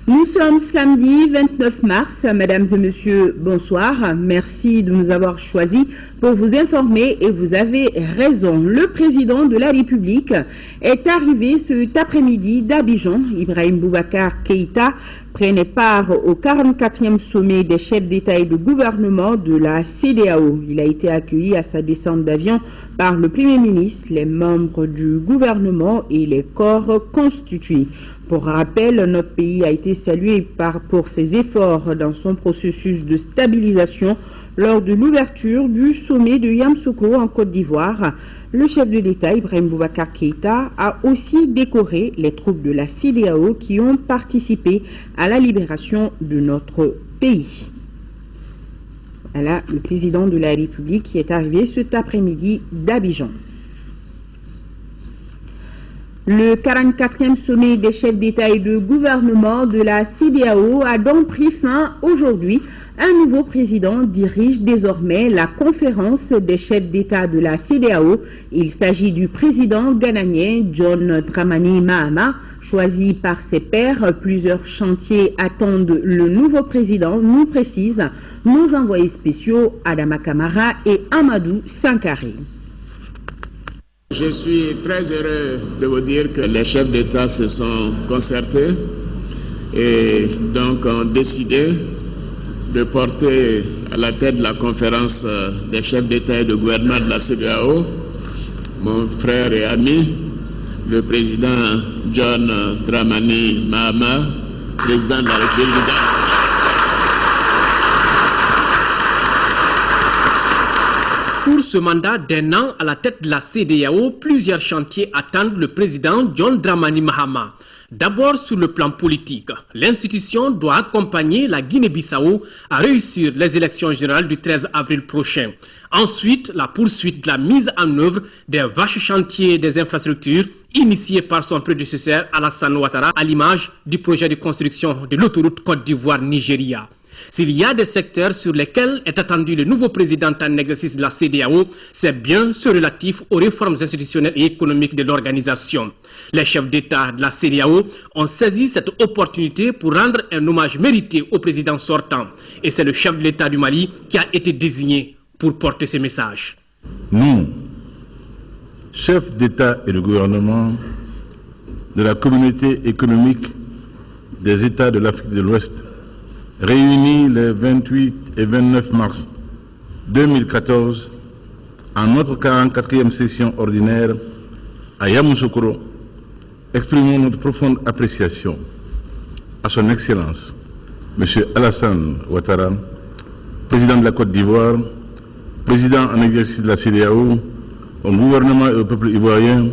Nous sommes samedi 29 mars. Mesdames et messieurs, bonsoir. Merci de nous avoir choisis pour vous informer et vous avez raison. Le président de la République est arrivé cet après-midi d'Abidjan. Ibrahim Boubacar Keïta prenait part au 44e sommet des chefs d'État et de gouvernement de la CEDEAO. Il a été accueilli à sa descente d'avion par le Premier ministre, les membres du gouvernement et les corps constitués. Pour rappel, notre pays a été salué pour ses efforts dans son processus de stabilisation lors de l'ouverture du sommet de Yamoussoukro en Côte d'Ivoire. Le chef de l'État, Ibrahim Boubacar Keïta, a aussi décoré les troupes de la CEDEAO qui ont participé à la libération de notre pays. Voilà le président de la République qui est arrivé cet après-midi d'Abidjan. Le 44e sommet des chefs d'État et de gouvernement de la CEDEAO a donc pris fin aujourd'hui. Un nouveau président dirige désormais la conférence des chefs d'État de la CEDEAO. Il s'agit du président ghanéen John Dramani Mahama, choisi par ses pairs. Plusieurs chantiers attendent le nouveau président, nous précisent nos envoyés spéciaux Adama Kamara et Amadou Sankari. Je suis très heureux de vous dire que les chefs d'État se sont concertés et donc ont décidé de porter à la tête de la conférence des chefs d'État et de gouvernement de la CEDEAO mon frère et ami, le président John Dramani Mahama, président de la République du Ghana. Pour ce mandat d'un an à la tête de la CEDEAO, plusieurs chantiers attendent le président John Dramani Mahama. D'abord, sur le plan politique, l'institution doit accompagner la Guinée-Bissau à réussir les élections générales du 13 avril prochain. Ensuite, la poursuite de la mise en œuvre des vaches chantiers des infrastructures initiés par son prédécesseur Alassane Ouattara à l'image du projet de construction de l'autoroute Côte d'Ivoire-Nigeria. S'il y a des secteurs sur lesquels est attendu le nouveau président en exercice de la CEDEAO, c'est bien ceux relatifs aux réformes institutionnelles et économiques de l'organisation. Les chefs d'État de la CEDEAO ont saisi cette opportunité pour rendre un hommage mérité au président sortant. Et c'est le chef de l'État du Mali qui a été désigné pour porter ce message. Nous, chefs d'État et de gouvernement de la communauté économique des États de l'Afrique de l'Ouest, réunis les 28 et 29 mars 2014 en notre 44e session ordinaire à Yamoussoukro, exprimons notre profonde appréciation à son Excellence, M. Alassane Ouattara, président de la Côte d'Ivoire, président en exercice de la CEDEAO, au gouvernement et au peuple ivoirien,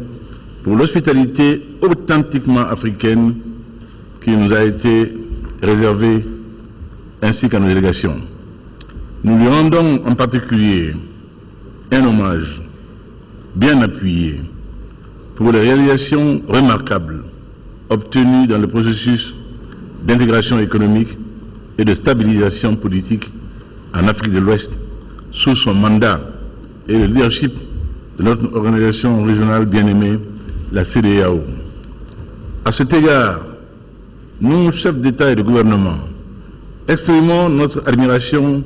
pour l'hospitalité authentiquement africaine qui nous a été réservée ainsi qu'à nos délégations. Nous lui rendons en particulier un hommage bien appuyé pour les réalisations remarquables obtenues dans le processus d'intégration économique et de stabilisation politique en Afrique de l'Ouest sous son mandat et le leadership de notre organisation régionale bien-aimée, la CEDEAO. À cet égard, nous, chefs d'État et de gouvernement, exprimons notre admiration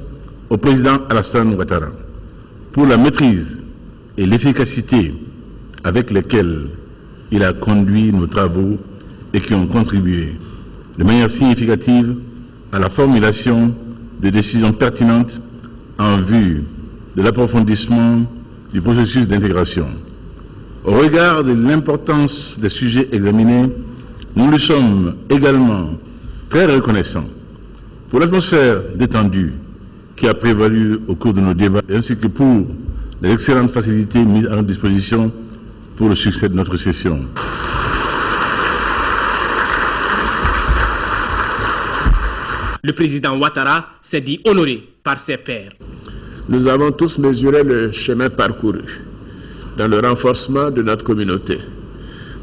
au président Alassane Ouattara pour la maîtrise et l'efficacité avec lesquelles il a conduit nos travaux et qui ont contribué de manière significative à la formulation des décisions pertinentes en vue de l'approfondissement du processus d'intégration. Au regard de l'importance des sujets examinés, nous lui sommes également très reconnaissants pour l'atmosphère détendue qui a prévalu au cours de nos débats, ainsi que pour les excellentes facilités mises à notre disposition pour le succès de notre session. Le président Ouattara s'est dit honoré par ses pairs. Nous avons tous mesuré le chemin parcouru dans le renforcement de notre communauté.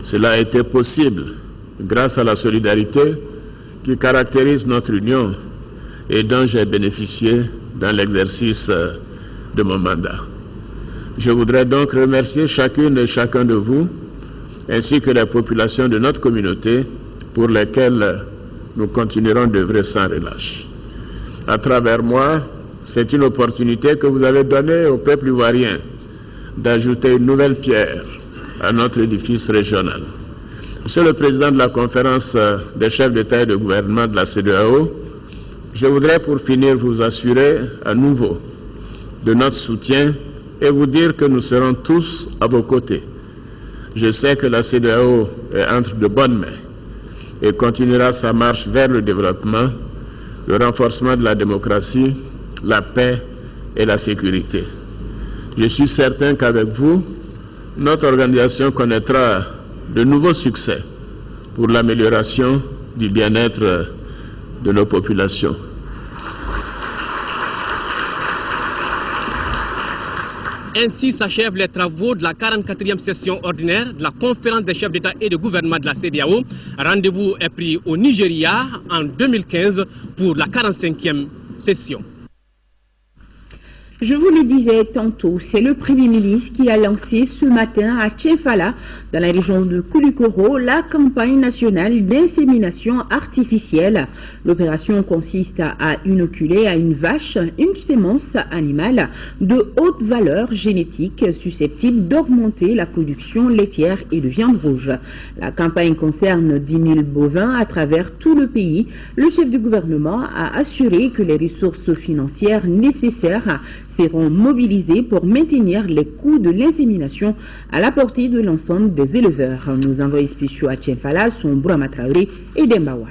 Cela a été possible grâce à la solidarité qui caractérise notre union et dont j'ai bénéficié dans l'exercice de mon mandat. Je voudrais donc remercier chacune et chacun de vous, ainsi que les populations de notre communauté, pour lesquelles nous continuerons d'œuvrer sans relâche. À travers moi, c'est une opportunité que vous avez donnée au peuple ivoirien d'ajouter une nouvelle pierre à notre édifice régional. Monsieur le Président de la conférence des chefs d'État et de gouvernement de la CEDEAO, je voudrais pour finir vous assurer à nouveau de notre soutien et vous dire que nous serons tous à vos côtés. Je sais que la CEDEAO est entre de bonnes mains et continuera sa marche vers le développement, le renforcement de la démocratie, la paix et la sécurité. Je suis certain qu'avec vous, notre organisation connaîtra de nouveaux succès pour l'amélioration du bien-être de nos populations. Ainsi s'achèvent les travaux de la 44e session ordinaire de la conférence des chefs d'État et de gouvernement de la CEDEAO. Rendez-vous est pris au Nigeria en 2015 pour la 45e session. Je vous le disais tantôt, c'est le Premier ministre qui a lancé ce matin à Tchefala, dans la région de Koulikoro, la campagne nationale d'insémination artificielle. L'opération consiste à inoculer à une vache une sémence animale de haute valeur génétique susceptible d'augmenter la production laitière et de viande rouge. La campagne concerne 10 000 bovins à travers tout le pays. Le chef du gouvernement a assuré que les ressources financières nécessaires seront mobilisés pour maintenir les coûts de l'insémination à la portée de l'ensemble des éleveurs. Nos envoyés spéciaux à Tchefala sont Brahma Traoré et Dembawan.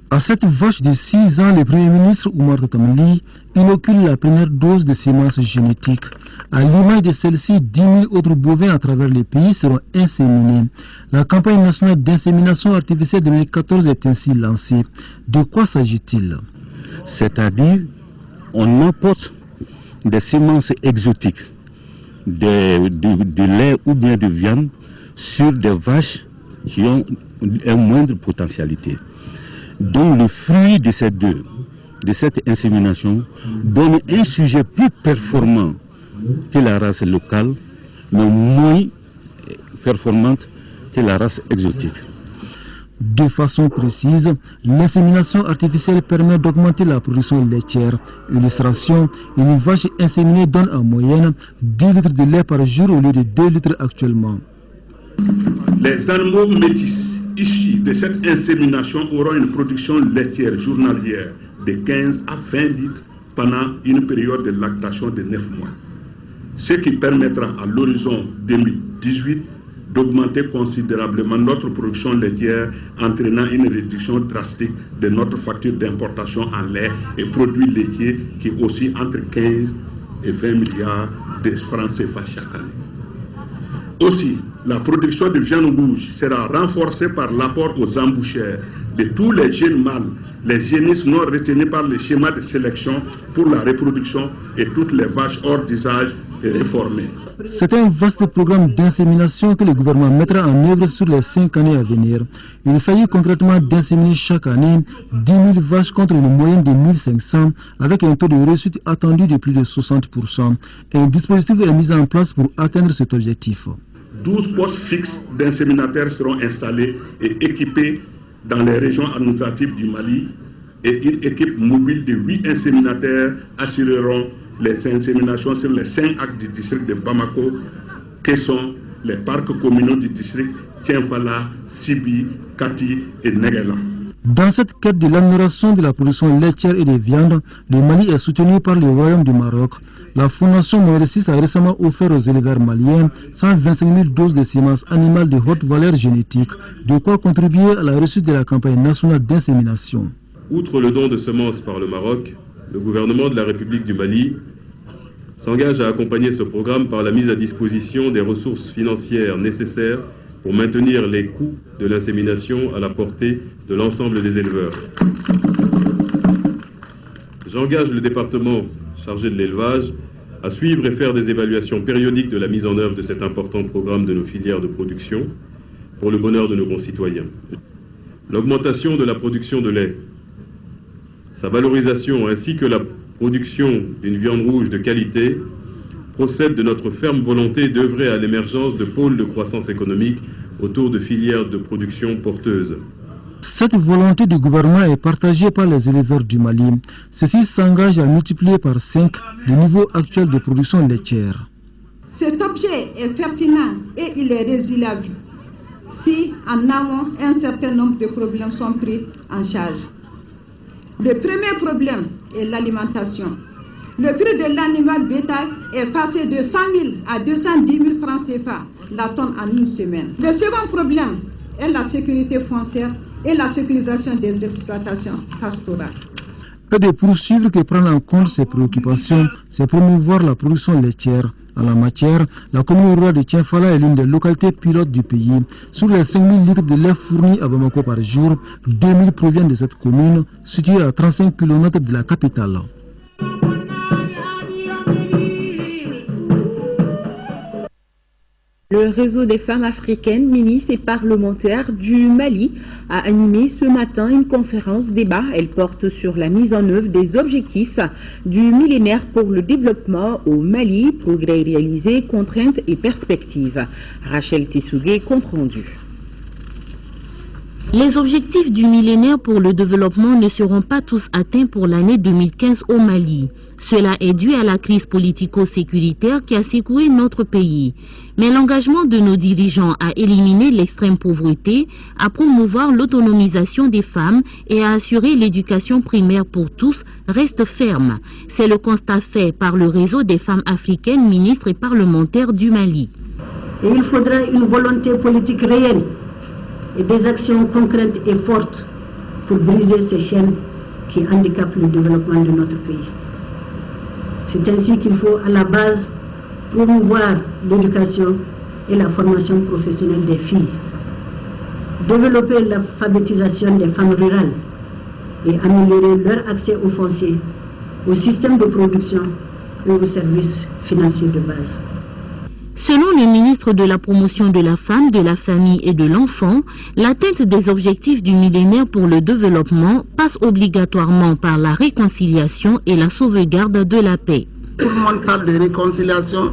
À cette vache de 6 ans, le Premier ministre Oumar Tamli inocule la première dose de sémences génétiques. À l'image de celle-ci, 10 000 autres bovins à travers le pays seront inséminés. La campagne nationale d'insémination artificielle 2014 est ainsi lancée. De quoi s'agit-il? C'est-à-dire, on apporte des semences exotiques, de lait ou bien de viande sur des vaches qui ont une moindre potentialité. Donc le fruit de cette insémination donne un sujet plus performant que la race locale, mais moins performante que la race exotique. De façon précise, l'insémination artificielle permet d'augmenter la production laitière. Illustration, une vache inséminée donne en moyenne 10 litres de lait par jour au lieu de 2 litres actuellement. Les animaux métis issus de cette insémination auront une production laitière journalière de 15 à 20 litres pendant une période de lactation de 9 mois. Ce qui permettra à l'horizon 2018 d'augmenter considérablement notre production laitière, entraînant une réduction drastique de notre facture d'importation en lait et produits laitiers qui oscille entre 15 et 20 milliards de francs CFA chaque année. Aussi, la production de viande rouge sera renforcée par l'apport aux embouchères de tous les jeunes mâles, les génisses non retenus par le schéma de sélection pour la reproduction et toutes les vaches hors d'usage et réformées. C'est un vaste programme d'insémination que le gouvernement mettra en œuvre sur les 5 années à venir. Il s'agit concrètement d'inséminer chaque année 10 000 vaches contre une moyenne de 1500 avec un taux de réussite attendu de plus de 60%. Un dispositif est mis en place pour atteindre cet objectif. 12 postes fixes d'inséminateurs seront installés et équipés dans les régions administratives du Mali et une équipe mobile de 8 inséminateurs assureront les inséminations sur les 5 axes du district de Bamako, que sont les parcs communaux du district Tchefala, Sibi, Kati et Negela. Dans cette quête de l'amélioration de la production laitière et de viande, le Mali est soutenu par le Royaume du Maroc. La Fondation Mohamed VI a récemment offert aux éleveurs maliens 125 000 doses de semences animales de haute valeur génétique, de quoi contribuer à la réussite de la campagne nationale d'insémination. Outre le don de semences par le Maroc, le gouvernement de la République du Mali s'engage à accompagner ce programme par la mise à disposition des ressources financières nécessaires pour maintenir les coûts de l'insémination à la portée de l'ensemble des éleveurs. J'engage le département chargé de l'élevage à suivre et faire des évaluations périodiques de la mise en œuvre de cet important programme de nos filières de production pour le bonheur de nos concitoyens. L'augmentation de la production de lait, sa valorisation ainsi que la production d'une viande rouge de qualité procède de notre ferme volonté d'œuvrer à l'émergence de pôles de croissance économique autour de filières de production porteuses. Cette volonté du gouvernement est partagée par les éleveurs du Mali. Ceux-ci s'engagent à multiplier par 5 le niveau actuel de production laitière. Cet objet est pertinent et il est résiliable si en amont un certain nombre de problèmes sont pris en charge. Le premier problème est l'alimentation. Le prix de l'animal bétail est passé de 100 000 à 210 000 francs CFA la tonne en une semaine. Le second problème est la sécurité foncière et la sécurisation des exploitations pastorales. Et de poursuivre que prendre en compte ces préoccupations, c'est promouvoir la production laitière. En la matière, la commune rurale de Tienfala est l'une des localités pilotes du pays. Sur les 5 000 litres de lait fournis à Bamako par jour, 2 000 proviennent de cette commune, située à 35 km de la capitale. Le réseau des femmes africaines, ministres et parlementaires du Mali a animé ce matin une conférence débat. Elle porte sur la mise en œuvre des objectifs du millénaire pour le développement au Mali, progrès réalisés, contraintes et perspectives. Rachel Tissougué, compte rendu. Les objectifs du millénaire pour le développement ne seront pas tous atteints pour l'année 2015 au Mali. Cela est dû à la crise politico-sécuritaire qui a secoué notre pays. Mais l'engagement de nos dirigeants à éliminer l'extrême pauvreté, à promouvoir l'autonomisation des femmes et à assurer l'éducation primaire pour tous reste ferme. C'est le constat fait par le réseau des femmes africaines, ministres et parlementaires du Mali. Et il faudra une volonté politique réelle et des actions concrètes et fortes pour briser ces chaînes qui handicapent le développement de notre pays. C'est ainsi qu'il faut à la base promouvoir l'éducation et la formation professionnelle des filles, développer l'alphabétisation des femmes rurales et améliorer leur accès au foncier, au système de production et aux services financiers de base. Selon le ministre de la Promotion de la Femme, de la Famille et de l'Enfant, l'atteinte des objectifs du millénaire pour le développement passe obligatoirement par la réconciliation et la sauvegarde de la paix. Tout le monde parle de réconciliation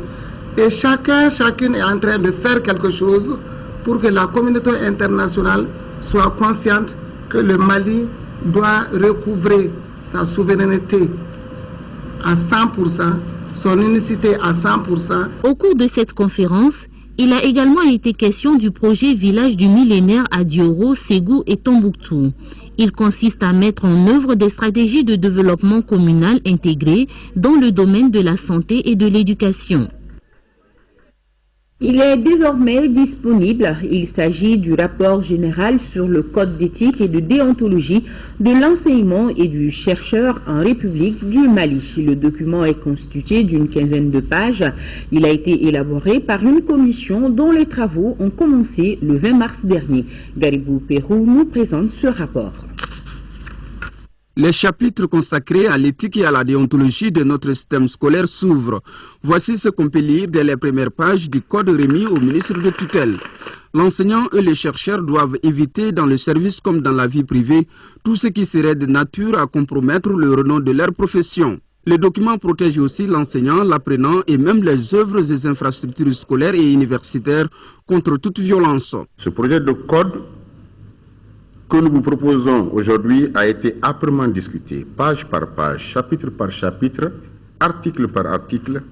et chacune est en train de faire quelque chose pour que la communauté internationale soit consciente que le Mali doit recouvrer sa souveraineté à 100%. Son unicité à 100%. Au cours de cette conférence, il a également été question du projet Village du millénaire à Dioro, Ségou et Tombouctou. Il consiste à mettre en œuvre des stratégies de développement communal intégrées dans le domaine de la santé et de l'éducation. Il est désormais disponible. Il s'agit du rapport général sur le code d'éthique et de déontologie de l'enseignement et du chercheur en République du Mali. Le document est constitué d'une quinzaine de pages. Il a été élaboré par une commission dont les travaux ont commencé le 20 mars dernier. Garibou Pérou nous présente ce rapport. Les chapitres consacrés à l'éthique et à la déontologie de notre système scolaire s'ouvrent. Voici ce qu'on peut lire dès les premières pages du code remis au ministre de tutelle. L'enseignant et les chercheurs doivent éviter dans le service comme dans la vie privée tout ce qui serait de nature à compromettre le renom de leur profession. Le document protège aussi l'enseignant, l'apprenant et même les œuvres des infrastructures scolaires et universitaires contre toute violence. Ce projet de code que nous vous proposons aujourd'hui a été âprement discuté, page par page, chapitre par chapitre, article par article,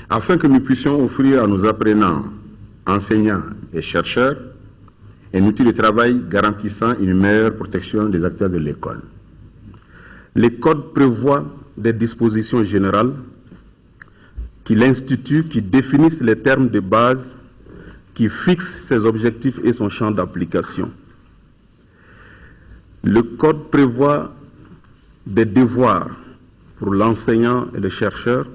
afin que nous puissions offrir à nos apprenants, enseignants et chercheurs un outil de travail garantissant une meilleure protection des acteurs de l'école. Les codes prévoient des dispositions générales qui l'instituent, qui définissent les termes de base, qui fixent ses objectifs et son champ d'application. Le code prévoit des devoirs pour l'enseignant et le chercheur.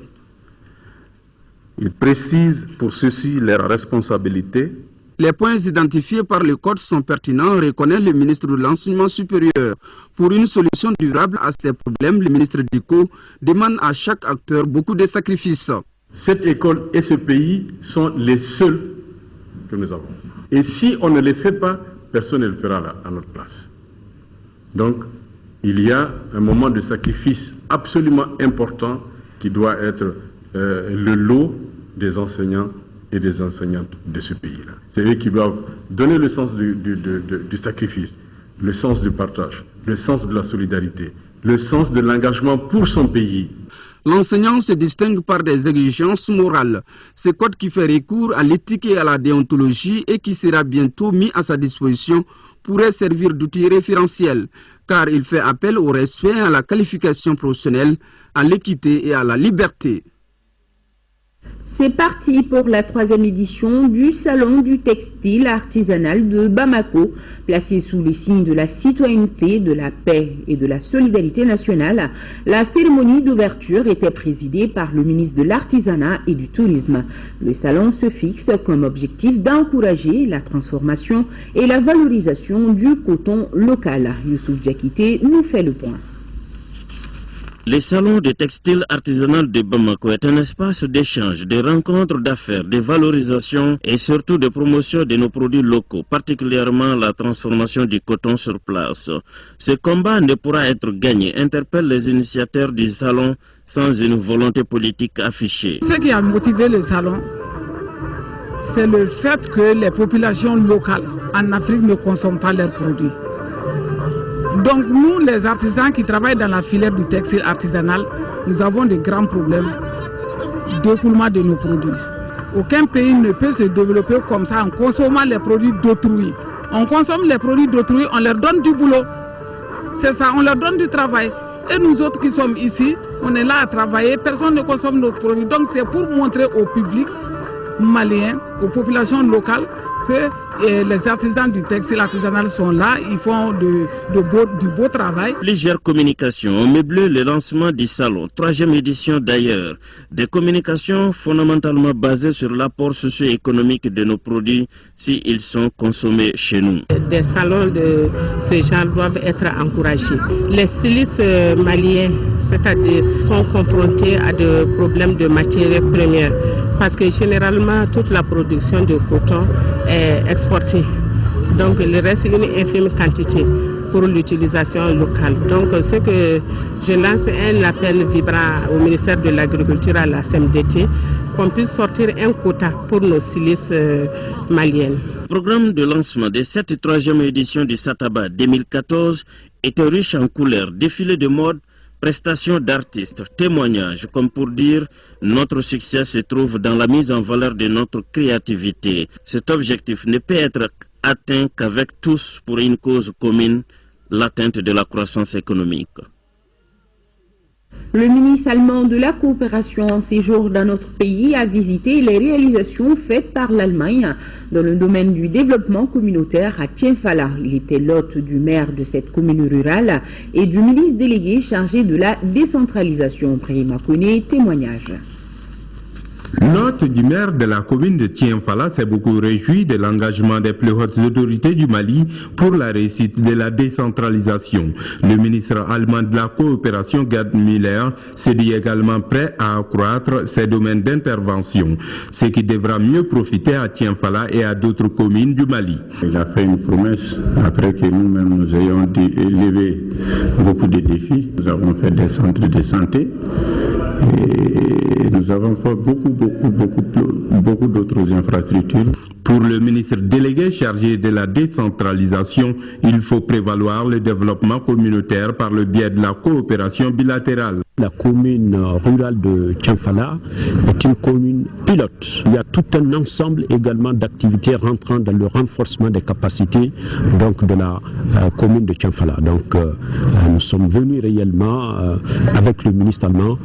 Il précise pour ceux-ci leurs responsabilités. Les points identifiés par le code sont pertinents, reconnaît le ministre de l'Enseignement supérieur. Pour une solution durable à ces problèmes, le ministre Diko demande à chaque acteur beaucoup de sacrifices. Cette école et ce pays sont les seuls que nous avons. Et si on ne les fait pas, personne ne le fera à notre place. Donc, il y a un moment de sacrifice absolument important qui doit être le lot des enseignants et des enseignantes de ce pays-là. C'est eux qui doivent donner le sens du sacrifice. le sens du partage, le sens de la solidarité, le sens de l'engagement pour son pays. L'enseignant se distingue par des exigences morales. Ce code qui fait recours à l'éthique et à la déontologie et qui sera bientôt mis à sa disposition pourrait servir d'outil référentiel, car il fait appel au respect, à la qualification professionnelle, à l'équité et à la liberté. C'est parti pour la 3e édition du Salon du textile artisanal de Bamako. Placé sous le signe de la citoyenneté, de la paix et de la solidarité nationale, la cérémonie d'ouverture était présidée par le ministre de l'Artisanat et du Tourisme. Le salon se fixe comme objectif d'encourager la transformation et la valorisation du coton local. Youssouf Diakité nous fait le point. Le salon de textile artisanal de Bamako est un espace d'échange, de rencontres d'affaires, de valorisation et surtout de promotion de nos produits locaux, particulièrement la transformation du coton sur place. Ce combat ne pourra être gagné, interpelle les initiateurs du salon sans une volonté politique affichée. Ce qui a motivé le salon, c'est le fait que les populations locales en Afrique ne consomment pas leurs produits. Donc nous, les artisans qui travaillent dans la filière du textile artisanal, nous avons de grands problèmes d'écoulement de nos produits. Aucun pays ne peut se développer comme ça en consommant les produits d'autrui. On consomme les produits d'autrui, on leur donne du boulot. C'est ça, on leur donne du travail. Et nous autres qui sommes ici, on est là à travailler, personne ne consomme nos produits. Donc c'est pour montrer au public malien, aux populations locales, que les artisans du textile artisanal sont là, ils font du beau travail. Plusieurs communications ont meublé le lancement du salon, 3e édition d'ailleurs. Des communications fondamentalement basées sur l'apport socio-économique de nos produits s'ils sont consommés chez nous. Des salons de ce genre doivent être encouragés. Les stylistes maliens, c'est-à-dire, sont confrontés à des problèmes de matières premières. Parce que généralement, toute la production de coton est exportée. Donc, il reste une infime quantité pour l'utilisation locale. Donc, ce que je lance un appel vibrant au ministère de l'Agriculture, à la CMDT, qu'on puisse sortir un quota pour nos stylistes maliennes. Le programme de lancement de cette 3e édition du Sataba 2014 était riche en couleurs, défilé de mode, prestations d'artistes, témoignages, comme pour dire notre succès se trouve dans la mise en valeur de notre créativité. Cet objectif ne peut être atteint qu'avec tous pour une cause commune, l'atteinte de la croissance économique. Le ministre allemand de la coopération en séjour dans notre pays a visité les réalisations faites par l'Allemagne dans le domaine du développement communautaire à Tienfala. Il était l'hôte du maire de cette commune rurale et du ministre délégué chargé de la décentralisation. Brahima Kone, témoignage. L'hôte du maire de la commune de Tienfala s'est beaucoup réjoui de l'engagement des plus hautes autorités du Mali pour la réussite de la décentralisation. Le ministre allemand de la coopération, Gerd Müller, se dit également prêt à accroître ses domaines d'intervention, ce qui devra mieux profiter à Tienfala et à d'autres communes du Mali. Il a fait une promesse après que nous-mêmes nous ayons élevé beaucoup de défis. Nous avons fait des centres de santé. Et nous avons fait beaucoup d'autres infrastructures. Pour le ministre délégué chargé de la décentralisation, il faut prévaloir le développement communautaire par le biais de la coopération bilatérale. La commune rurale de Tienfala est une commune pilote. Il y a tout un ensemble également d'activités rentrant dans le renforcement des capacités donc, de la commune de Tienfala. Donc nous sommes venus réellement avec le ministre allemand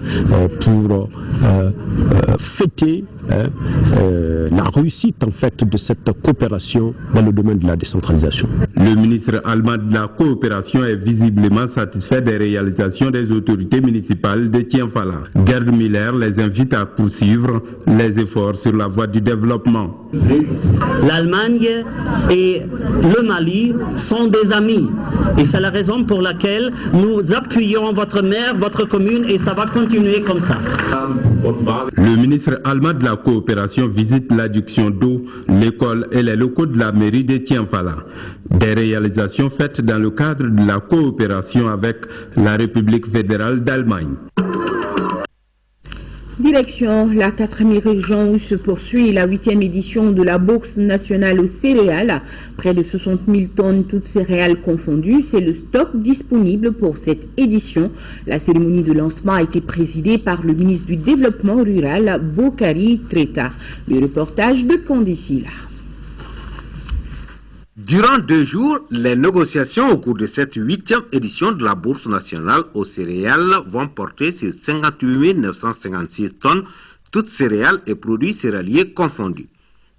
pour fêter la réussite en fait de cette coopération dans le domaine de la décentralisation. Le ministre allemand de la coopération est visiblement satisfait des réalisations des autorités municipales de Tienfala. Gerd Müller les invite à poursuivre les efforts sur la voie du développement. L'Allemagne et le Mali sont des amis et c'est la raison pour laquelle nous appuyons votre maire, votre commune et ça va continuer comme ça. Le ministre allemand de la coopération visite l'adduction d'eau, l'école et les locaux de la mairie de Tienfala. Des réalisations faites dans le cadre de la coopération avec la République fédérale d'Allemagne. Direction la 4e région où se poursuit la 8e édition de la Bourse nationale aux céréales. Près de 60 000 tonnes, toutes céréales confondues. C'est le stock disponible pour cette édition. La cérémonie de lancement a été présidée par le ministre du Développement rural, Bokari Treta. Le reportage de Condicila. Durant 2 jours, les négociations au cours de cette 8e édition de la Bourse nationale aux céréales vont porter sur 58 956 tonnes, toutes céréales et produits céréaliers confondus.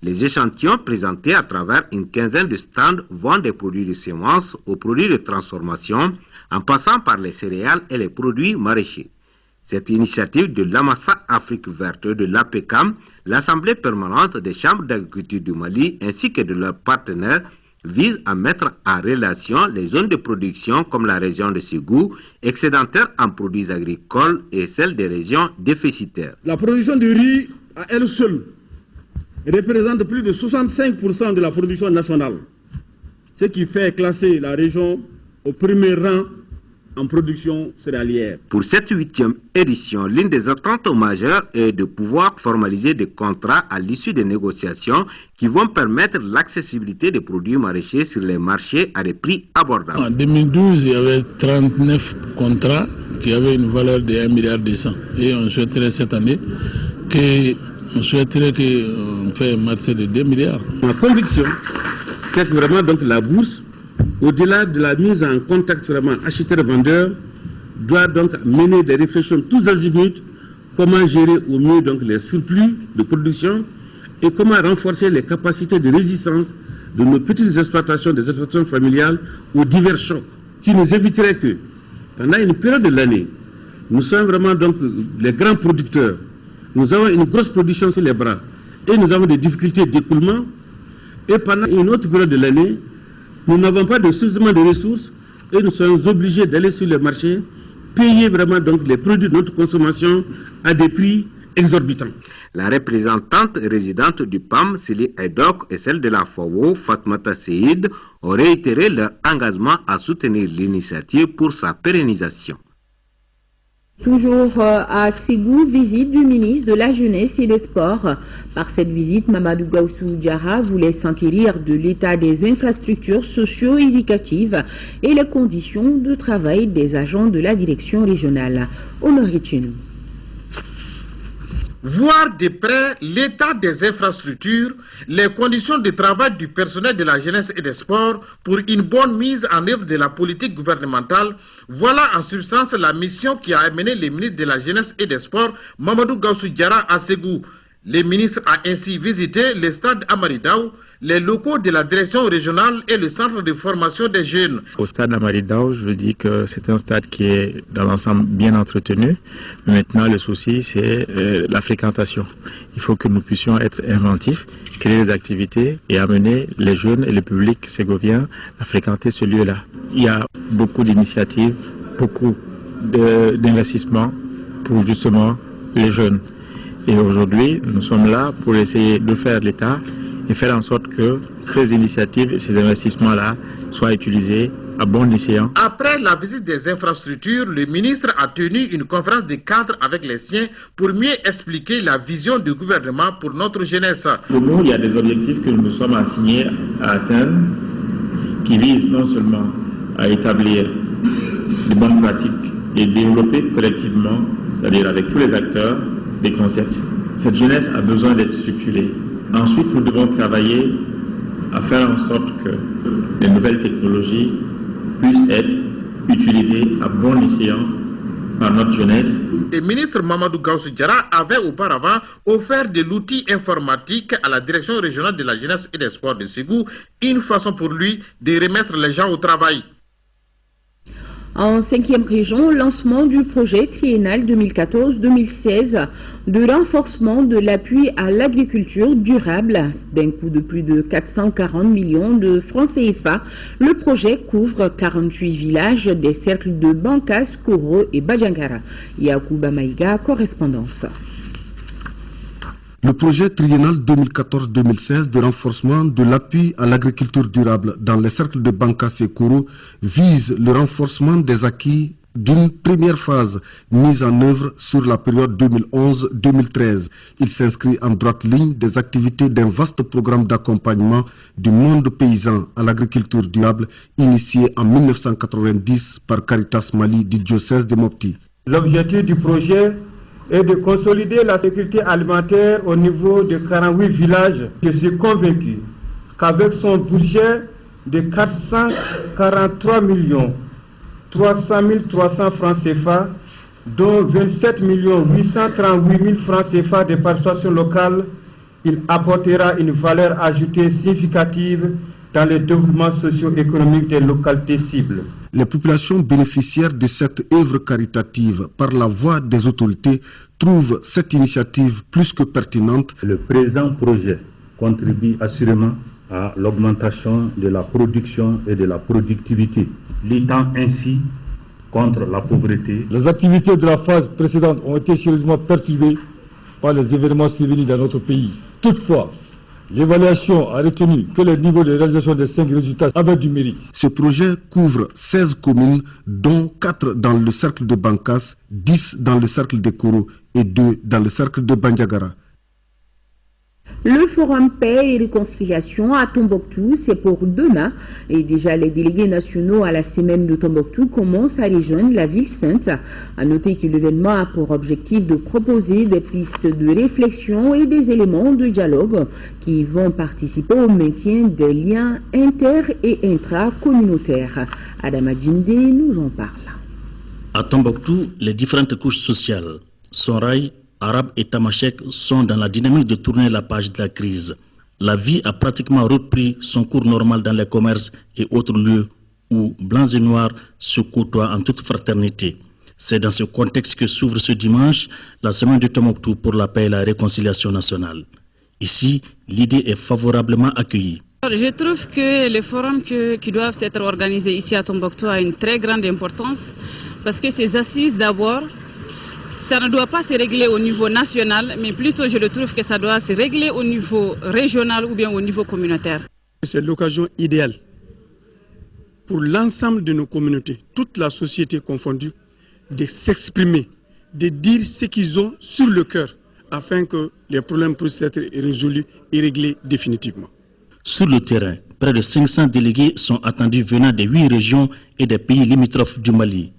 Les échantillons présentés à travers une quinzaine de stands vont des produits de semences aux produits de transformation, en passant par les céréales et les produits maraîchers. Cette initiative de l'Amassa Afrique Verte de l'APECAM, l'Assemblée permanente des chambres d'agriculture du Mali ainsi que de leurs partenaires, vise à mettre en relation les zones de production comme la région de Ségou, excédentaire en produits agricoles, et celles des régions déficitaires. La production de riz à elle seule représente plus de 65% de la production nationale, ce qui fait classer la région au premier rang en production céréalière. Pour cette 8e édition, l'une des attentes majeures est de pouvoir formaliser des contrats à l'issue des négociations qui vont permettre l'accessibilité des produits maraîchers sur les marchés à des prix abordables. En 2012, il y avait 39 contrats qui avaient une valeur de 1,2 milliard. Et on souhaiterait cette année qu'on fait un marché de 2 milliards. Ma conviction, c'est que vraiment donc la bourse, au-delà de la mise en contact vraiment acheteur-vendeur, doit donc mener des réflexions tous azimuts, comment gérer au mieux donc les surplus de production et comment renforcer les capacités de résistance de nos petites exploitations, des exploitations familiales aux divers chocs, qui nous éviteraient que pendant une période de l'année, nous sommes vraiment donc les grands producteurs, nous avons une grosse production sur les bras et nous avons des difficultés d'écoulement, et pendant une autre période de l'année, nous n'avons pas de suffisamment de ressources et nous sommes obligés d'aller sur le marché, payer vraiment donc les produits de notre consommation à des prix exorbitants. La représentante résidente du PAM, Sili Aydok, et celle de la FAO, Fatmata Seyd, ont réitéré leur engagement à soutenir l'initiative pour sa pérennisation. Toujours à Ségou, visite du ministre de la Jeunesse et des Sports. Par cette visite, Mamadou Gaussou Diarra voulait s'enquérir de l'état des infrastructures socio-éducatives et les conditions de travail des agents de la direction régionale. Honoré Tchenou. Voir de près l'état des infrastructures, les conditions de travail du personnel de la jeunesse et des sports pour une bonne mise en œuvre de la politique gouvernementale, voilà en substance la mission qui a amené le ministre de la jeunesse et des sports, Mamadou Gaussou Diarra, à Ségou. Le ministre a ainsi visité le stade Amaridaou, les locaux de la direction régionale et le centre de formation des jeunes. Au stade Amaridaou, je veux dire que c'est un stade qui est dans l'ensemble bien entretenu. Maintenant, le souci, c'est la fréquentation. Il faut que nous puissions être inventifs, créer des activités et amener les jeunes et le public ségovien à fréquenter ce lieu-là. Il y a beaucoup d'initiatives, beaucoup d'investissements pour justement les jeunes. Et aujourd'hui, nous sommes là pour essayer de faire l'État et faire en sorte que ces initiatives et ces investissements-là soient utilisés à bon escient. Après la visite des infrastructures, le ministre a tenu une conférence de cadre avec les siens pour mieux expliquer la vision du gouvernement pour notre jeunesse. Pour nous, il y a des objectifs que nous nous sommes assignés à atteindre qui visent non seulement à établir de bonnes pratiques et développer collectivement, c'est-à-dire avec tous les acteurs, des concepts. Cette jeunesse a besoin d'être structurée. Ensuite, nous devons travailler à faire en sorte que les nouvelles technologies puissent être utilisées à bon escient par notre jeunesse. Le ministre Mamadou Gaussou Diarra avait auparavant offert de l'outil informatique à la direction régionale de la jeunesse et des sports de Ségou, une façon pour lui de remettre les gens au travail. En 5e région, lancement du projet triennal 2014-2016 de renforcement de l'appui à l'agriculture durable d'un coût de plus de 440 millions de francs CFA. Le projet couvre 48 villages des cercles de Bankas, Koro et Badjangara. Yacouba Maïga, correspondance. Le projet triennal 2014-2016 de renforcement de l'appui à l'agriculture durable dans les cercles de Bankas et Kourou vise le renforcement des acquis d'une première phase mise en œuvre sur la période 2011-2013. Il s'inscrit en droite ligne des activités d'un vaste programme d'accompagnement du monde paysan à l'agriculture durable initié en 1990 par Caritas Mali du diocèse de Mopti. L'objectif du projet est de consolider la sécurité alimentaire au niveau de 48 villages. Je suis convaincu qu'avec son budget de 443 300 300 francs CFA, dont 27 838 000 francs CFA de participation locale, il apportera une valeur ajoutée significative dans le développement socio-économique des localités cibles. Les populations bénéficiaires de cette œuvre caritative par la voie des autorités trouvent cette initiative plus que pertinente. Le présent projet contribue assurément à l'augmentation de la production et de la productivité, luttant ainsi contre la pauvreté. Les activités de la phase précédente ont été sérieusement perturbées par les événements survenus dans notre pays. Toutefois, l'évaluation a retenu que le niveau de réalisation des 5 résultats avait du mérite. Ce projet couvre 16 communes, dont 4 dans le cercle de Bankas, 10 dans le cercle de Koro et 2 dans le cercle de Bandiagara. Le forum paix et réconciliation à Tombouctou, c'est pour demain. Et déjà, les délégués nationaux à la semaine de Tombouctou commencent à rejoindre la ville sainte. À noter que l'événement a pour objectif de proposer des pistes de réflexion et des éléments de dialogue qui vont participer au maintien des liens inter- et intra-communautaires. Adama Djinde nous en parle. À Tombouctou, les différentes couches sociales, Sonraï, Arabes et Tamashek sont dans la dynamique de tourner la page de la crise. La vie a pratiquement repris son cours normal dans les commerces et autres lieux où blancs et noirs se côtoient en toute fraternité. C'est dans ce contexte que s'ouvre ce dimanche la semaine de Tombouctou pour la paix et la réconciliation nationale. Ici, l'idée est favorablement accueillie. Je trouve que les forums qui doivent être organisés ici à Tombouctou a une très grande importance parce que ces assises d'abord, ça ne doit pas se régler au niveau national, mais plutôt je le trouve que ça doit se régler au niveau régional ou bien au niveau communautaire. C'est l'occasion idéale pour l'ensemble de nos communautés, toute la société confondue, de s'exprimer, de dire ce qu'ils ont sur le cœur, afin que les problèmes puissent être résolus et réglés définitivement. Sur le terrain, près de 500 délégués sont attendus venant des 8 régions et des pays limitrophes du Mali.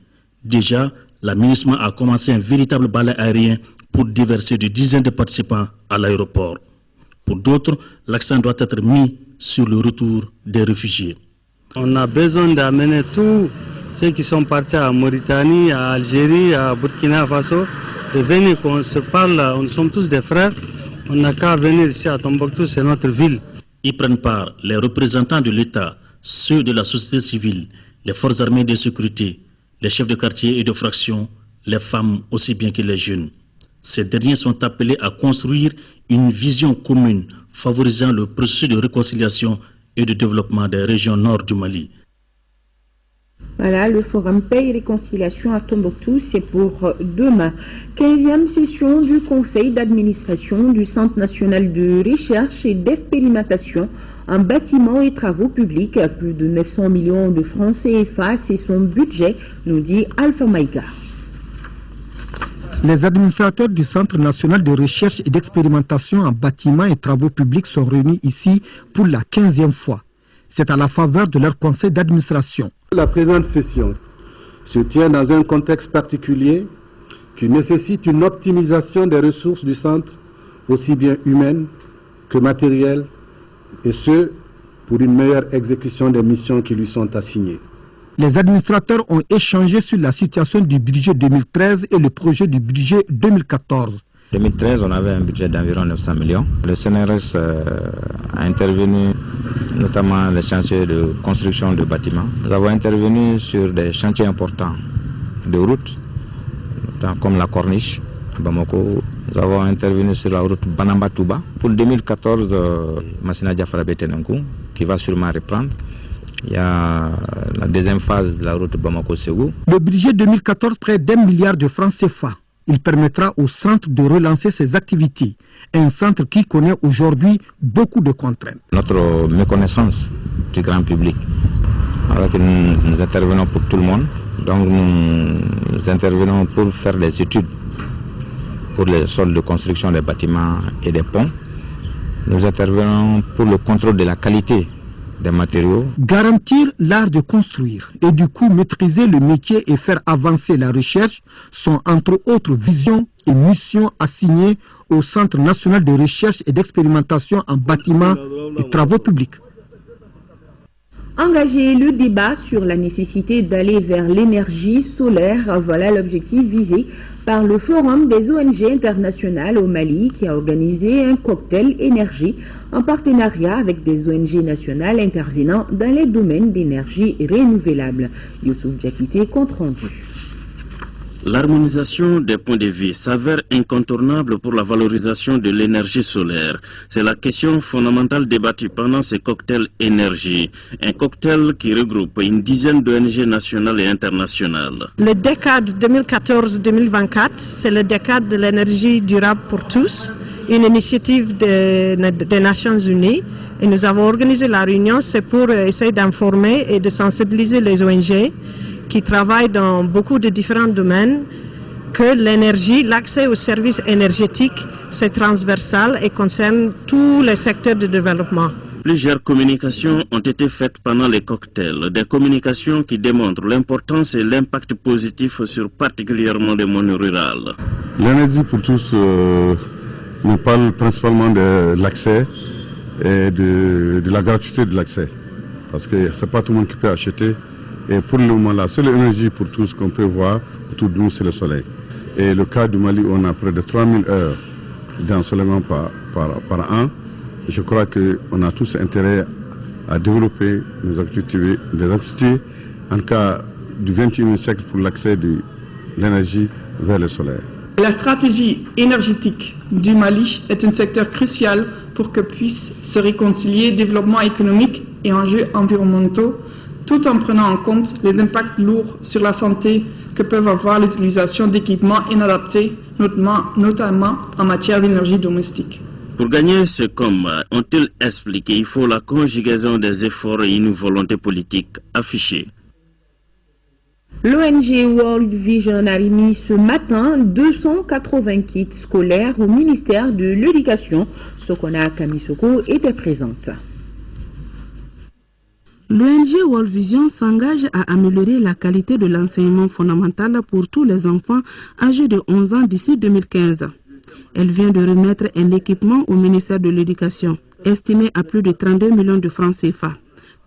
Déjà, l'aménagement a commencé un véritable balai aérien pour diverser de dizaines de participants à l'aéroport. Pour d'autres, l'accent doit être mis sur le retour des réfugiés. On a besoin d'amener tous ceux qui sont partis à Mauritanie, à Algérie, à Burkina Faso, de venir qu'on se parle, nous sommes tous des frères, on n'a qu'à venir ici à Tombouctou, c'est notre ville. Y prennent part les représentants de l'État, ceux de la société civile, les forces armées de sécurité, les chefs de quartier et de fraction, les femmes aussi bien que les jeunes. Ces derniers sont appelés à construire une vision commune favorisant le processus de réconciliation et de développement des régions nord du Mali. Voilà, le forum paix et réconciliation à Tombouctou, c'est pour demain. 15e session du conseil d'administration du Centre national de recherche et d'expérimentation en bâtiments et travaux publics. Plus de 900 millions de francs CFA, c'est son budget, nous dit Alpha Maïga. Les administrateurs du Centre national de recherche et d'expérimentation en bâtiments et travaux publics sont réunis ici pour la 15e fois. C'est à la faveur de leur conseil d'administration. La présente session se tient dans un contexte particulier qui nécessite une optimisation des ressources du centre, aussi bien humaines que matérielles, et ce, pour une meilleure exécution des missions qui lui sont assignées. Les administrateurs ont échangé sur la situation du budget 2013 et le projet du budget 2014. En 2013, on avait un budget d'environ 900 millions. Le CNRS a intervenu notamment les chantiers de construction de bâtiments. Nous avons intervenu sur des chantiers importants de routes, comme la Corniche à Bamako. Nous avons intervenu sur la route Banamba-Touba. Pour 2014, Massina Diafara-Betenenkou, qui va sûrement reprendre. Il y a la deuxième phase de la route Bamako-Ségou. Le budget 2014 près d'1 milliard de francs CFA. Il permettra au centre de relancer ses activités. Un centre qui connaît aujourd'hui beaucoup de contraintes. Notre méconnaissance du grand public, alors que nous intervenons pour tout le monde, Donc nous intervenons pour faire des études pour les sols de construction des bâtiments et des ponts. Nous intervenons pour le contrôle de la qualité des matériaux. Garantir l'art de construire et du coup maîtriser le métier et faire avancer la recherche sont entre autres visions et missions assignées au Centre national de recherche et d'expérimentation en bâtiments et travaux publics. Engager le débat sur la nécessité d'aller vers l'énergie solaire, voilà l'objectif visé par le Forum des ONG internationales au Mali qui a organisé un cocktail énergie en partenariat avec des ONG nationales intervenant dans les domaines d'énergie renouvelable. Youssouf Diakité, compte rendu. L'harmonisation des points de vue s'avère incontournable pour la valorisation de l'énergie solaire. C'est la question fondamentale débattue pendant ce cocktail énergie. Un cocktail qui regroupe une dizaine d'ONG nationales et internationales. Le décade 2014-2024, c'est le décade de l'énergie durable pour tous, une initiative des Nations Unies. Et nous avons organisé la réunion, c'est pour essayer d'informer et de sensibiliser les ONG qui travaillent dans beaucoup de différents domaines, que l'énergie, l'accès aux services énergétiques, c'est transversal et concerne tous les secteurs de développement. Plusieurs communications ont été faites pendant les cocktails, des communications qui démontrent l'importance et l'impact positif sur particulièrement le monde rural. L'énergie pour tous nous parle principalement de l'accès et de la gratuité de l'accès, parce que ce n'est pas tout le monde qui peut acheter. Et pour le moment, la seule énergie pour tous qu'on peut voir autour de nous, c'est le soleil. Et le cas du Mali, on a près de 3000 heures d'ensoleillement par an. Je crois qu'on a tous intérêt à développer des activités en cas du 21e siècle pour l'accès de l'énergie vers le soleil. La stratégie énergétique du Mali est un secteur crucial pour que puisse se réconcilier développement économique et enjeux environnementaux, tout en prenant en compte les impacts lourds sur la santé que peuvent avoir l'utilisation d'équipements inadaptés, notamment en matière d'énergie domestique. Pour gagner ce combat, ont-ils expliqué qu'il faut la conjugaison des efforts et une volonté politique affichée. L'ONG World Vision a remis ce matin 280 kits scolaires au ministère de l'Éducation. Sokona Kamisoko était présente. L'ONG World Vision s'engage à améliorer la qualité de l'enseignement fondamental pour tous les enfants âgés de 11 ans d'ici 2015. Elle vient de remettre un équipement au ministère de l'Éducation, estimé à plus de 32 millions de francs CFA,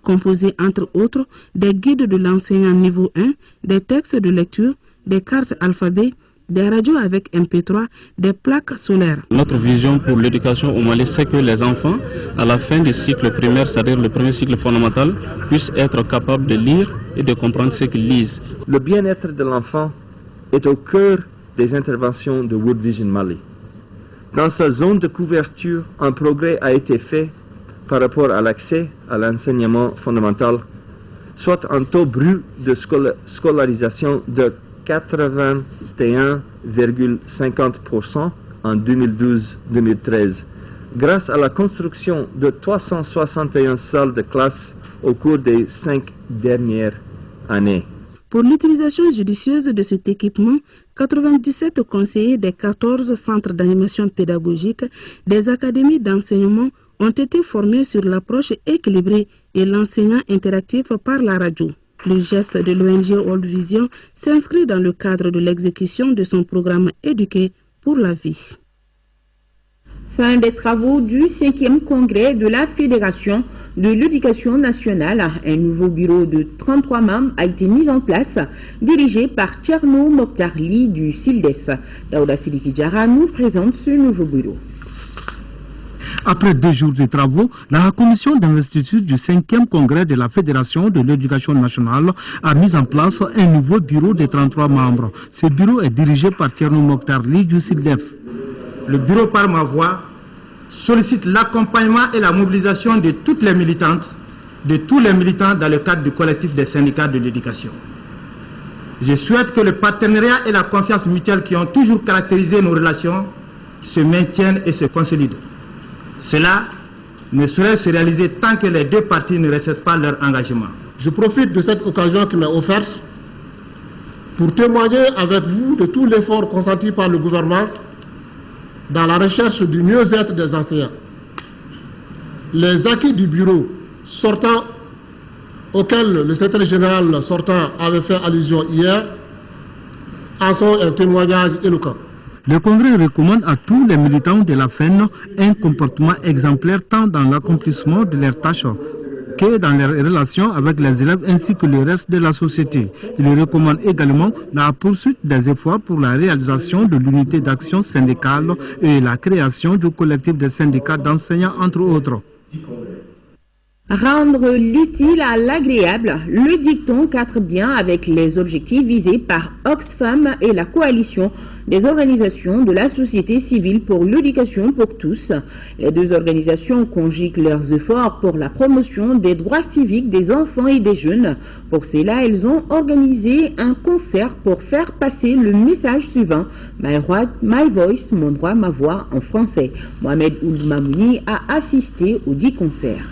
composé entre autres des guides de l'enseignant niveau 1, des textes de lecture, des cartes alphabet, des radios avec MP3, des plaques solaires. Notre vision pour l'éducation au Mali, c'est que les enfants, à la fin du cycle primaire, c'est-à-dire le premier cycle fondamental, puissent être capables de lire et de comprendre ce qu'ils lisent. Le bien-être de l'enfant est au cœur des interventions de World Vision Mali. Dans sa zone de couverture, un progrès a été fait par rapport à l'accès à l'enseignement fondamental, soit un taux brut de scolarisation de 81,50% en 2012-2013, grâce à la construction de 361 salles de classe au cours des 5 dernières années. Pour l'utilisation judicieuse de cet équipement, 97 conseillers des 14 centres d'animation pédagogique des académies d'enseignement ont été formés sur l'approche équilibrée et l'enseignant interactif par la radio. Le geste de l'ONG World Vision s'inscrit dans le cadre de l'exécution de son programme Éduquer pour la vie. Fin des travaux du 5e congrès de la Fédération de l'éducation nationale. Un nouveau bureau de 33 membres a été mis en place, dirigé par Thierno Mokhtarli du SILDEF. Daouda Sidiki Diarra nous présente ce nouveau bureau. Après 2 jours de travaux, la commission d'investiture du 5e congrès de la Fédération de l'éducation nationale a mis en place un nouveau bureau de 33 membres. Ce bureau est dirigé par Thierno Mokhtarli du SILDEF. Le bureau, par ma voix, sollicite l'accompagnement et la mobilisation de toutes les militantes, de tous les militants dans le cadre du collectif des syndicats de l'éducation. Je souhaite que le partenariat et la confiance mutuelle qui ont toujours caractérisé nos relations se maintiennent et se consolident. Cela ne saurait se réaliser tant que les 2 parties ne respectent pas leur engagement. Je profite de cette occasion qui m'est offerte pour témoigner avec vous de tout l'effort consenti par le gouvernement dans la recherche du mieux-être des enseignants. Les acquis du bureau sortant, auquel le secrétaire général sortant avait fait allusion hier, en sont un témoignage éloquent. Le Congrès recommande à tous les militants de la FEN un comportement exemplaire tant dans l'accomplissement de leurs tâches que dans leurs relations avec les élèves ainsi que le reste de la société. Il recommande également la poursuite des efforts pour la réalisation de l'unité d'action syndicale et la création du collectif des syndicats d'enseignants, entre autres. Rendre l'utile à l'agréable, le dicton cadre bien avec les objectifs visés par Oxfam et la coalition des organisations de la société civile pour l'éducation pour tous. Les deux organisations conjuguent leurs efforts pour la promotion des droits civiques des enfants et des jeunes. Pour cela, elles ont organisé un concert pour faire passer le message suivant: My right, my voice, mon droit, ma voix en français. Mohamed Ould Mamouni a assisté aux 10 concerts.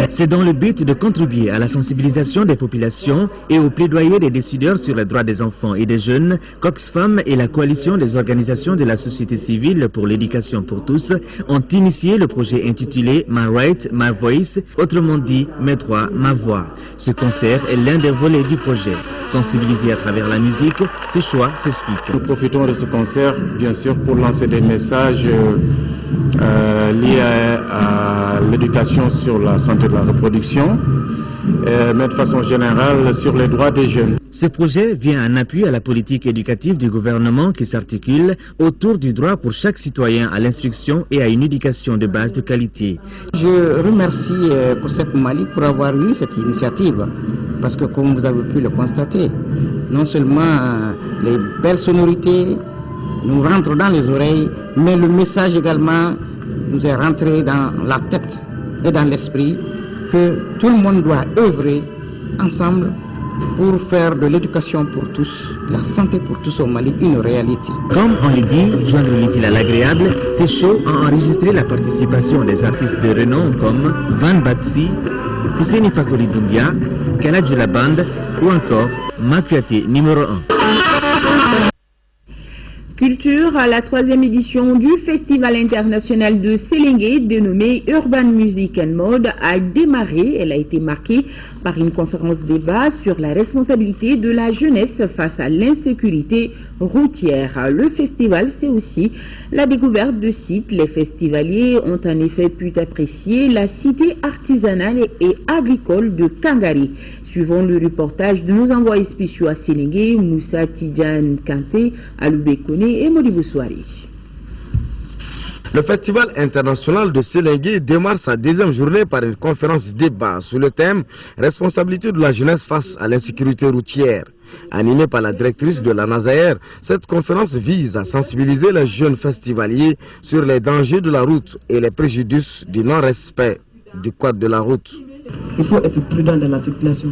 C'est dans le but de contribuer à la sensibilisation des populations et au plaidoyer des décideurs sur les droits des enfants et des jeunes qu'Oxfam et la coalition des organisations de la société civile pour l'éducation pour tous ont initié le projet intitulé My Right, My Voice, autrement dit Mes droits, ma voix. Ce concert est l'un des volets du projet. Sensibiliser à travers la musique, ses choix s'expliquent. Nous profitons de ce concert, bien sûr, pour lancer des messages liés à l'éducation sur la santé de la reproduction, mais de façon générale sur les droits des jeunes. Ce projet vient en appui à la politique éducative du gouvernement qui s'articule autour du droit pour chaque citoyen à l'instruction et à une éducation de base de qualité. Je remercie COSEP Mali pour avoir eu cette initiative, parce que comme vous avez pu le constater, non seulement les belles sonorités nous rentrent dans les oreilles, mais le message également nous est rentré dans la tête et dans l'esprit que tout le monde doit œuvrer ensemble pour faire de l'éducation pour tous, la santé pour tous au Mali, une réalité. Comme on le dit, joindre l'utile à l'agréable, ces shows ont enregistré la participation des artistes de renom comme Van Batsi, Husseini Fakoli Doumbia, Kaladji la Bande ou encore Makuate numéro 1. Culture, la 3e édition du Festival international de Sélingué, dénommé Urban Music and Mode, a démarré. Elle a été marquée par une conférence débat sur la responsabilité de la jeunesse face à l'insécurité routière. Le festival, c'est aussi la découverte de sites. Les festivaliers ont en effet pu apprécier la cité artisanale et agricole de Kangari. Suivant le reportage de nos envoyés spéciaux à Sélingué, Moussa Tidjane Kanté, Aloubé Kone et Modibou Souari. Le Festival international de Sélingué démarre sa 2e journée par une conférence débat sur le thème « Responsabilité de la jeunesse face à l'insécurité routière ». Animée par la directrice de la Nazaire, cette conférence vise à sensibiliser les jeunes festivaliers sur les dangers de la route et les préjudices du non-respect du code de la route. Il faut être prudent dans la circulation.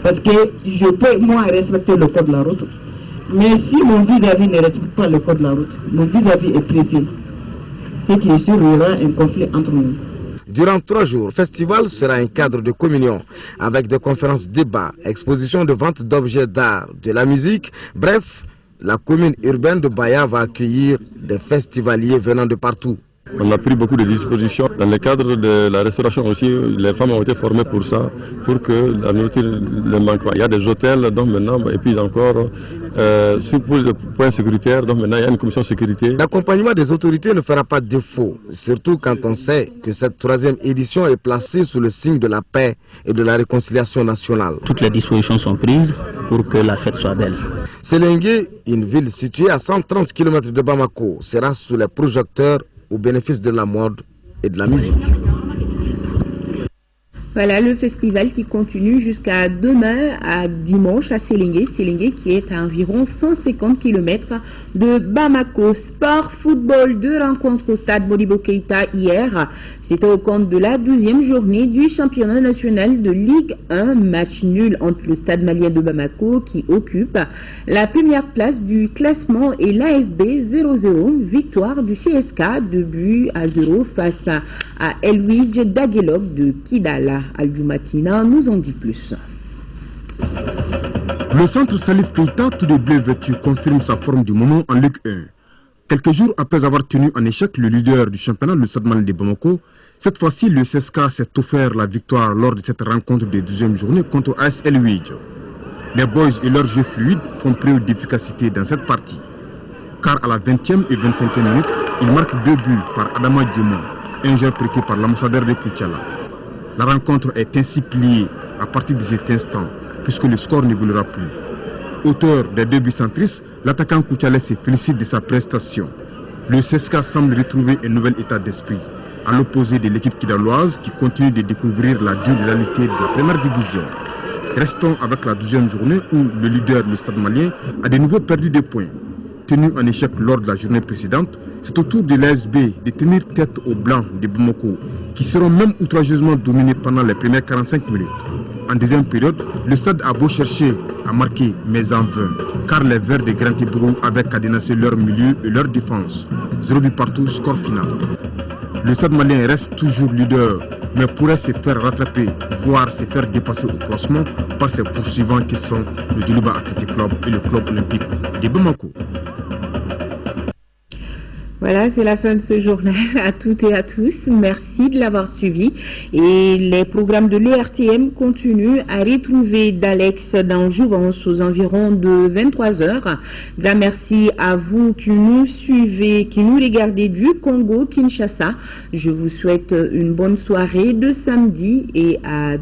Parce que je peux, moi, respecter le code de la route. Mais si mon vis-à-vis ne respecte pas le code de la route, mon vis-à-vis est pressé. C'est qu'il y aura un conflit entre nous. Durant 3 jours, le festival sera un cadre de communion avec des conférences débats, expositions de vente d'objets d'art, de la musique. Bref, la commune urbaine de Baya va accueillir des festivaliers venant de partout. On a pris beaucoup de dispositions. Dans le cadre de la restauration aussi, les femmes ont été formées pour ça, pour que la nourriture ne manque pas. Il y a des hôtels, donc maintenant, et puis encore, pour le point sécuritaire, donc maintenant il y a une commission sécurité. L'accompagnement des autorités ne fera pas défaut, surtout quand on sait que cette 3e édition est placée sous le signe de la paix et de la réconciliation nationale. Toutes les dispositions sont prises pour que la fête soit belle. Sélingué, une ville située à 130 km de Bamako, sera sous les projecteurs au bénéfice de la mode et de la musique. Voilà le festival qui continue jusqu'à demain, à dimanche, à Sélingué. Sélingué qui est à environ 150 km de Bamako. Sport, football, 2 rencontres au stade Modibo Keïta hier. C'était au compte de la 12e journée du championnat national de Ligue 1. Match nul entre le stade malien de Bamako qui occupe la première place du classement et l'ASB 0-0. Victoire du CSK 2-0 face à Elwidj Dagelog de Kidala. Al-Jumatina nous en dit plus. Le centre Salif Keita, tout de bleu vêtu, confirme sa forme du moment en Ligue 1. Quelques jours après avoir tenu en échec le leader du championnat, le Stade Malien de Bamako, cette fois-ci le CSKA s'est offert la victoire lors de cette rencontre de 12e journée contre AS El Ouidj. Les Boys et leur jeu fluide font preuve d'efficacité dans cette partie. Car à la 20e et 25e minute, ils marquent 2 buts par Adama Djouma, un joueur prêté par l'ambassadeur de Kuchala. La rencontre est ainsi pliée à partir de cet instant, puisque le score n'évoluera plus. Auteur des 2 buts centristes, l'attaquant Kuchala se félicite de sa prestation. Le CSKA semble retrouver un nouvel état d'esprit, à l'opposé de l'équipe kidaloise qui continue de découvrir la dure réalité de la première division. Restons avec la 12e journée où le leader, le Stade Malien, a de nouveau perdu des points. Tenu en échec lors de la journée précédente, c'est au tour de l'ASB de tenir tête aux Blancs de Bamako, qui seront même outrageusement dominés pendant les premières 45 minutes. En deuxième période, le Stade a beau chercher à marquer, mais en vain, car les Verts de Grand Tibrou avaient cadenassé leur milieu et leur défense. 0 but partout, score final. Le Stade Malien reste toujours leader, mais pourrait se faire rattraper, voire se faire dépasser au classement par ses poursuivants qui sont le Djiliba Athletic Club et le Club Olympique de Bamako. Voilà, c'est la fin de ce journal. À toutes et à tous, merci de l'avoir suivi. Et les programmes de l'ERTM continuent à retrouver d'Alex dans Jouvence aux environs de 23h. Grand merci à vous qui nous suivez, qui nous regardez du Congo, Kinshasa. Je vous souhaite une bonne soirée de samedi et à